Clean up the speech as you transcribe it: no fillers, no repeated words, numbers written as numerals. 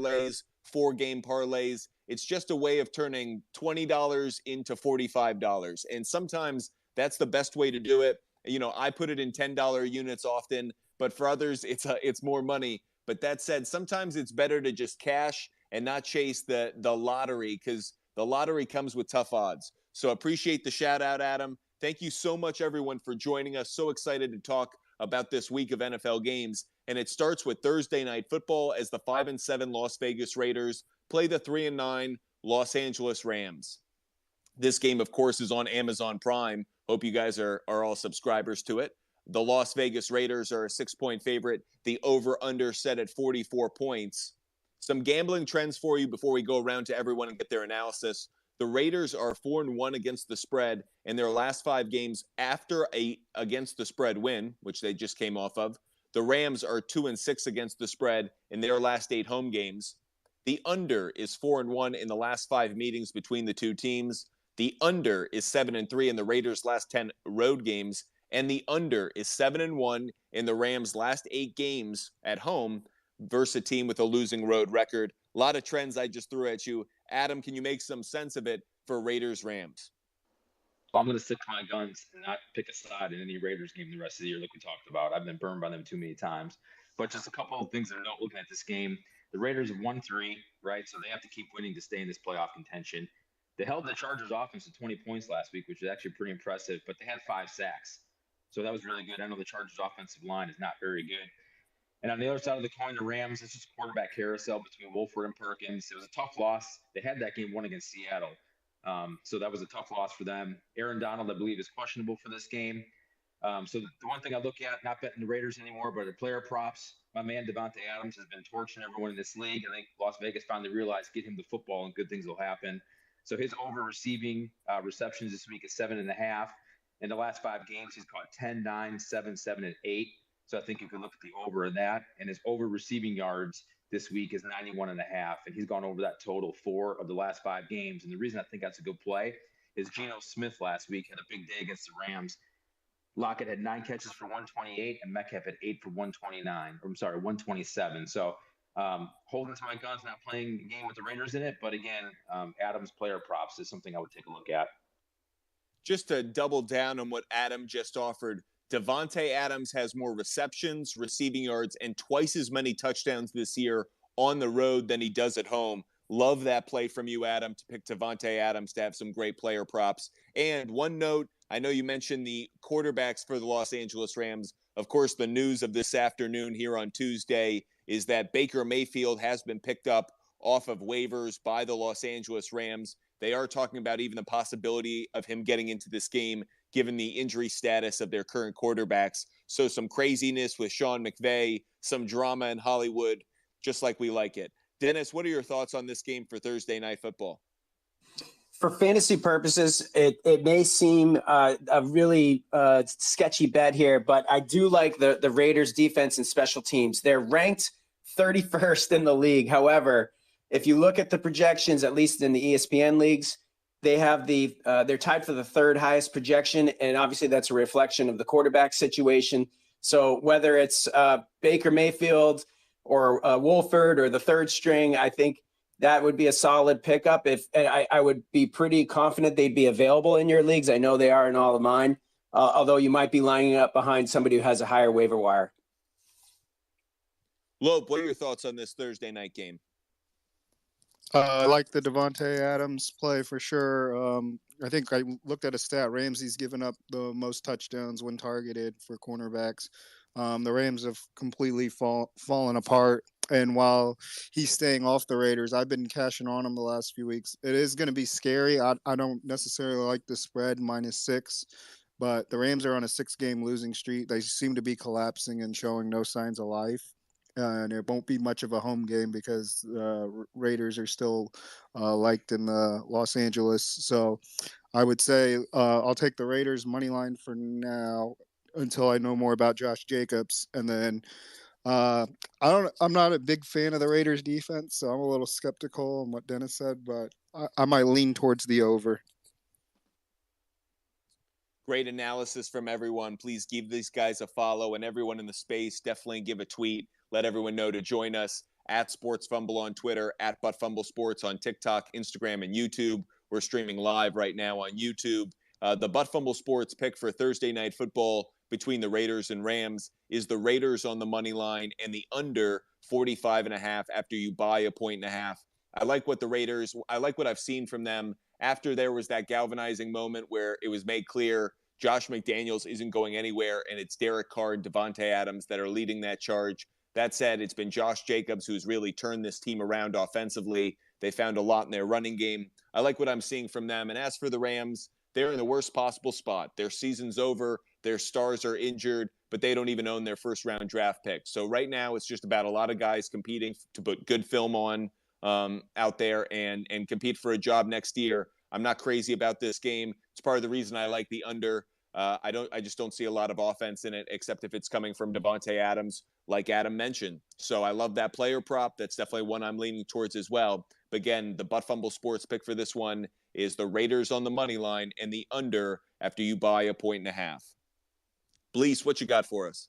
parlays, 4-game parlays. It's just a way of turning $20 into $45. And sometimes that's the best way to do it. You know, I put it in $10 units often, but for others, it's more money. But that said, sometimes it's better to just cash and not chase the lottery, because the lottery comes with tough odds. So appreciate the shout out, Adam. Thank you so much, everyone, for joining us. So excited to talk about this week of NFL games. And it starts with Thursday Night Football as the 5-7 Las Vegas Raiders play the 3-9 Los Angeles Rams. This game, of course, is on Amazon Prime. Hope you guys are all subscribers to it. The Las Vegas Raiders are a 6-point favorite. The over-under set at 44 points. Some gambling trends for you before we go around to everyone and get their analysis. The Raiders are 4-1 against the spread in their last 5 games after a against the spread win, which they just came off of. The Rams are 2-6 against the spread in their last 8 home games. The under is 4-1 in the last 5 meetings between the two teams. The under is 7-3 in the Raiders' last 10 road games, and the under is 7-1 in the Rams' last 8 games at home versus a team with a losing road record. A lot of trends I just threw at you. Adam, can you make some sense of it for Raiders-Rams? Well, I'm going to stick to my guns and not pick a side in any Raiders game the rest of the year like we talked about. I've been burned by them too many times. But just a couple of things to note looking at this game. The Raiders have 1-3, right? So they have to keep winning to stay in this playoff contention. They held the Chargers offense to 20 points last week, which is actually pretty impressive, but they had 5 sacks. So that was really good. I know the Chargers offensive line is not very good. And on the other side of the coin, the Rams, it's just quarterback carousel between Wolford and Perkins. It was a tough loss. They had that game won against Seattle. So that was a tough loss for them. Aaron Donald, I believe, is questionable for this game. So the one thing I look at, not betting the Raiders anymore, but the player props. My man, Devontae Adams, has been torching everyone in this league. I think Las Vegas finally realized get him the football and good things will happen. So his over receiving receptions this week is 7.5. In the last 5 games, he's caught 10, 9, 7, 7, and 8. So I think you can look at the over in that. And his over receiving yards this week is 91.5. And he's gone over that total 4 of the last 5 games. And the reason I think that's a good play is Geno Smith last week had a big day against the Rams. Lockett had 9 catches for 128 and Metcalf had 8 for 127. So holding to my guns, not playing the game with the Raiders in it. But again, Adams player props is something I would take a look at. Just to double down on what Adam just offered, Devontae Adams has more receptions, receiving yards, and twice as many touchdowns this year on the road than he does at home. Love that play from you, Adam, to pick Devontae Adams to have some great player props. And one note, I know you mentioned the quarterbacks for the Los Angeles Rams. Of course, the news of this afternoon here on Tuesday is that Baker Mayfield has been picked up off of waivers by the Los Angeles Rams. They are talking about even the possibility of him getting into this game, given the injury status of their current quarterbacks. So some craziness with Sean McVay, some drama in Hollywood, just like we like it. Dennis, what are your thoughts on this game for Thursday Night Football? For fantasy purposes, it may seem a really sketchy bet here, but I do like the Raiders' defense and special teams. They're ranked 31st in the league. However, if you look at the projections, at least in the ESPN leagues, they have they're tied for the 3rd highest projection, and obviously that's a reflection of the quarterback situation. So whether it's Baker Mayfield or Wolford or the 3rd string, I think that would be a solid pickup. I would be pretty confident they'd be available in your leagues. I know they are in all of mine, although you might be lining up behind somebody who has a higher waiver wire. Loeb, what are your thoughts on this Thursday night game? I like the Devontae Adams play for sure. I think I looked at a stat. Ramsey's given up the most touchdowns when targeted for cornerbacks. The Rams have completely fallen apart. And while he's staying off the Raiders, I've been cashing on him the last few weeks. It is going to be scary. I don't necessarily like the spread -6, but the Rams are on a 6-game losing streak. They seem to be collapsing and showing no signs of life. And it won't be much of a home game because Raiders are still liked in Los Angeles. So I would say I'll take the Raiders money line for now until I know more about Josh Jacobs. And then I'm not a big fan of the Raiders defense, so I'm a little skeptical on what Dennis said, but I might lean towards the over. Great analysis from everyone. Please give these guys a follow, and everyone in the space, definitely give a tweet. Let everyone know to join us. at Sports Fumble on Twitter, at Butt Fumble Sports on TikTok, Instagram, and YouTube. We're streaming live right now on YouTube. The Butt Fumble Sports pick for Thursday Night Football between the Raiders and Rams is the Raiders on the money line and the under 45.5 after you buy a 1.5. I like what I've seen from them after there was that galvanizing moment where it was made clear Josh McDaniels isn't going anywhere, and it's Derek Carr and Devontae Adams that are leading that charge. That said, it's been Josh Jacobs who's really turned this team around offensively. They found a lot in their running game. I like what I'm seeing from them. And as for the Rams, they're in the worst possible spot. Their season's over. Their stars are injured, but they don't even own their first-round draft pick. So right now it's just about a lot of guys competing to put good film on out there and compete for a job next year. I'm not crazy about this game. It's part of the reason I like the under. I just don't see a lot of offense in it, except if it's coming from Devontae Adams, like Adam mentioned. So I love that player prop. That's definitely one I'm leaning towards as well. But again, the Butt Fumble Sports pick for this one is the Raiders on the money line and the under after you buy a 1.5. Blease, what you got for us?